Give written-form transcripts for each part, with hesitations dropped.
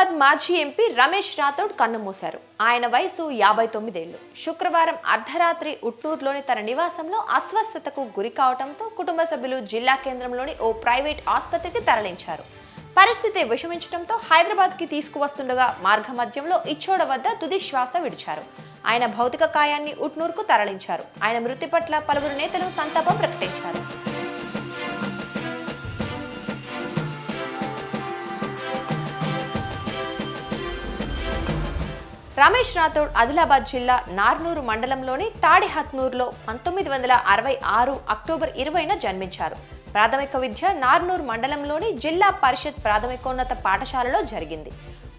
ఆదిలాబాద్ మాజీ ఎంపీ రమేష్ రాథోడ్ కన్నుమూశారు. ఆయన వయసు 59 ఏళ్లు. శుక్రవారం అర్ధరాత్రి ఉట్నూరులోని తన నివాసంలో అస్వస్థతకు గురి కావడంతో కుటుంబ సభ్యులు జిల్లా కేంద్రంలోని ఓ ప్రైవేట్ ఆసుపత్రికి తరలించారు. పరిస్థితి విషమించడంతో హైదరాబాద్కి తీసుకువస్తుండగా మార్గమధ్యంలో ఇచ్చోడ వద్ద తుది శ్వాస విడిచారు. ఆయన భౌతిక కాయాన్ని ఉట్నూరుకు తరలించారు. ఆయన మృతి పట్ల పలువురు నేతలు సంతాపం ప్రకటించారు. రమేష్ రాథోడ్ ఆదిలాబాద్ జిల్లా నార్నూరు మండలంలోని తాడిహత్నూరులో 1966 అక్టోబర్ 20న జన్మించారు. ప్రాథమిక విద్య నార్నూరు మండలంలోని జిల్లా పరిషత్ ప్రాథమికోన్నత పాఠశాలలో జరిగింది.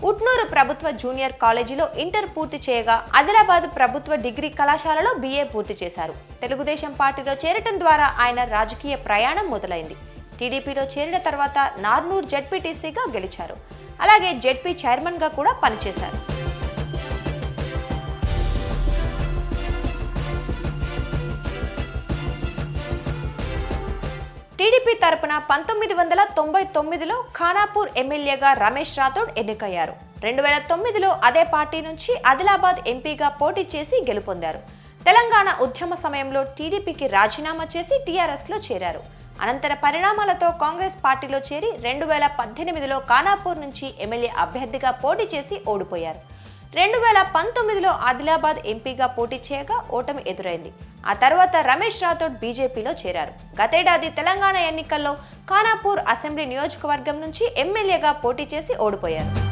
ఉట్నూరు ప్రభుత్వ జూనియర్ కాలేజీలో ఇంటర్ పూర్తి చేయగా ఆదిలాబాద్ ప్రభుత్వ డిగ్రీ కళాశాలలో BA పూర్తి చేశారు. తెలుగుదేశం పార్టీలో చేరటం ద్వారా ఆయన రాజకీయ ప్రయాణం మొదలైంది. టీడీపీలో చేరిన తర్వాత నార్నూరు జెడ్పీటీసీగా గెలిచారు. అలాగే జెడ్పీ చైర్మన్గా కూడా పనిచేశారు. టీడీపీ తరపున 1999లో ఖానాపూర్ ఎమ్మెల్యేగా రమేష్ రాథోడ్ ఎన్నికయ్యారు. 2009లో అదే పార్టీ నుంచి ఆదిలాబాద్ ఎంపీగా పోటీ చేసి గెలుపొందారు. తెలంగాణ ఉద్యమ సమయంలో టీడీపీకి రాజీనామా చేసి టీఆర్ఎస్లో చేరారు. అనంతర పరిణామాలతో కాంగ్రెస్ పార్టీలో చేరి 2018లో ఖానాపూర్ నుంచి ఎమ్మెల్యే అభ్యర్థిగా పోటీ చేసి ఓడిపోయారు. 2019లో ఆదిలాబాద్ ఎంపీగా పోటీ చేయగా ఓటమి ఎదురైంది. ఆ తర్వాత రమేష్ రాథోడ్ బీజేపీలో చేరారు. గతేడాది తెలంగాణ ఎన్నికల్లో ఖానాపూర్ అసెంబ్లీ నియోజకవర్గం నుంచి ఎమ్మెల్యేగా పోటీ చేసి ఓడిపోయారు.